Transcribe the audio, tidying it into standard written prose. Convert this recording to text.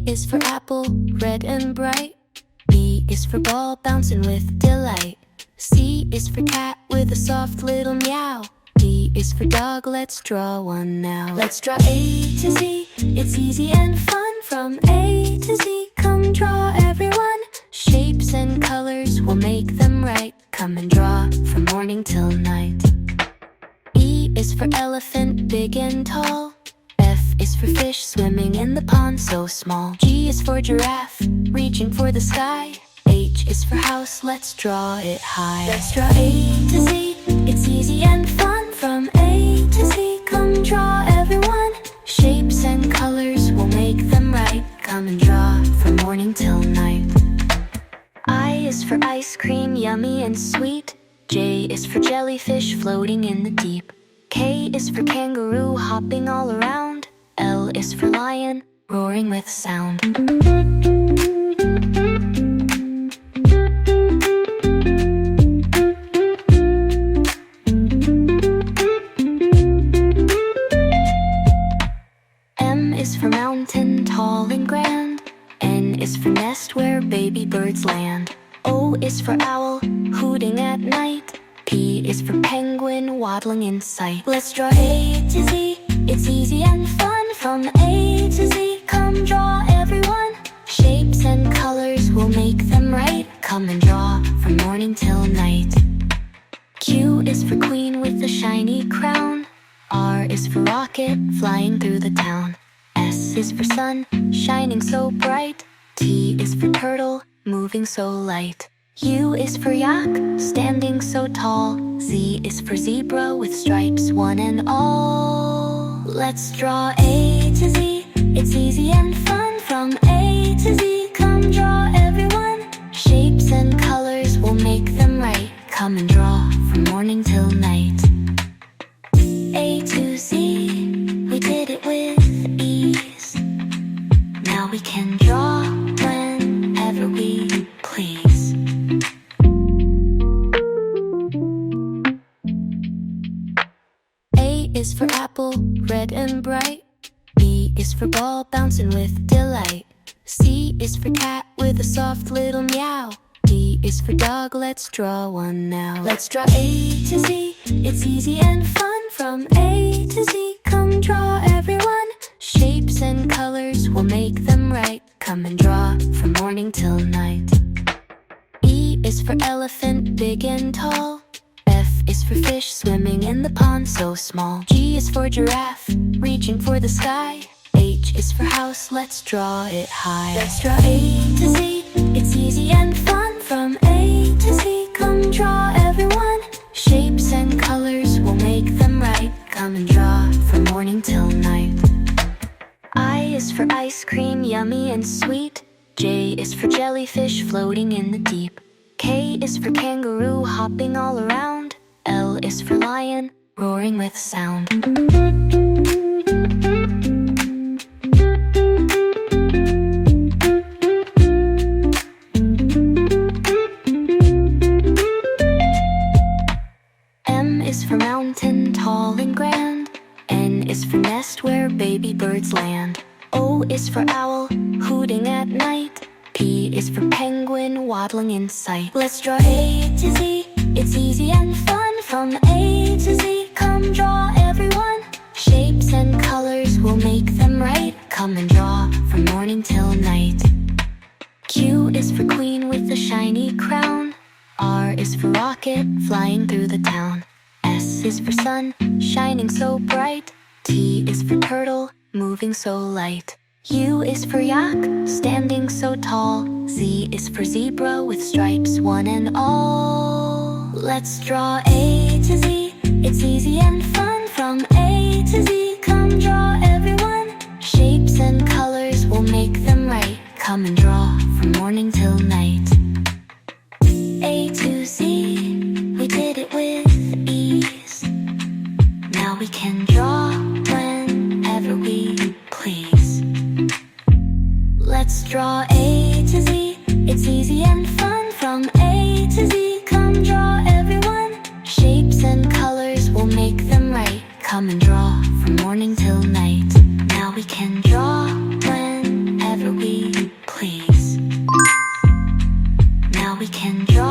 A is for apple, red and bright. B is for ball, bouncing with delight. C is for cat with a soft little meow. D is for dog, let's draw one now. Let's draw A to Z, it's easy and fun. From A to Z, come draw everyone. Shapes and colors, we'll make them right. Come and draw from morning till night. E is for elephant, big and tall. F is for fish, swimming in the pond so small. G is for giraffe, reaching for the sky. H is for house, let's draw it high. Let's draw A to Z, it's easy and fun. From A to Z, come draw everyone. Shapes and colors, we'll make them right. Come and draw from morning till night. I is for ice cream, yummy and sweet. J is for jellyfish, floating in the deep. K is for kangaroo, hopping all around. L is for lion, roaring with sound. M is for mountain, tall and grand. N is for nest, where baby birds land. O is for owl, hooting at night. P is for penguin, waddling in sight. Let's draw A to Z, it's easy and fun. From A to Z, come draw everyone. Shapes and colors, we'll make them right. Come and draw from morning till night. Q is for queen with a shiny crown. R is for rocket, flying through the town. S is for sun, shining so bright. T is for turtle, moving so light. U is for yak, standing so tall. Z is for zebra with stripes, one and all. Let's draw A to Z, it's easy and fun. From A to Z, come draw everyone. Shapes and colors, we'll make them right. Come and draw from morning till night. A to Z, we did it with ease. Now we can draw whenever we please. A is for apple, red and bright. B is for ball, bouncing with delight. C is for cat with a soft little meow. D is for dog, let's draw one now. Let's draw A to Z, it's easy and fun. From A to Z, come draw everyone. Shapes and colors, we'll make them right. Come and draw from morning till night. E is for elephant, big and tall. F is for fish, swimming in the pond so small. G is for giraffe, reaching for the sky. H is for house, let's draw it high. Let's draw A to Z, it's easy and fun. From A to Z, come draw everyone. Shapes and colors, we'll make them right. Come and draw from morning till night. I is for ice cream, yummy and sweet. J is for jellyfish, floating in the deep. K is for kangaroo, hopping all around. L is for lion, roaring with sound. M is for mountain, tall and grand. N is for nest, where baby birds land. O is for owl, hooting at night. P is for penguin, waddling in sight. Let's draw A to Z, it's easy and fun. From A to Z, come draw everyone. Shapes and colors, we'll make them right. Come and draw from morning till night. Q is for queen with a shiny crown. R is for rocket, flying through the town. S is for sun, shining so bright. T is for turtle, moving so light. U is for yak, standing so tall. Z is for zebra with stripes, one and all. Let's draw A to Z, it's easy and fun. From A to Z, come draw everyone. Shapes and colors, we'll make them right. Come and draw from morning till night. A to Z, we did it with ease. Now we can draw whenever we please. Let's draw A to Z, it's easy and fun. From A to Z, come draw everyone. Shapes and colors, we'll make them right. Come and draw from morning till night. Now we can draw whenever we we can draw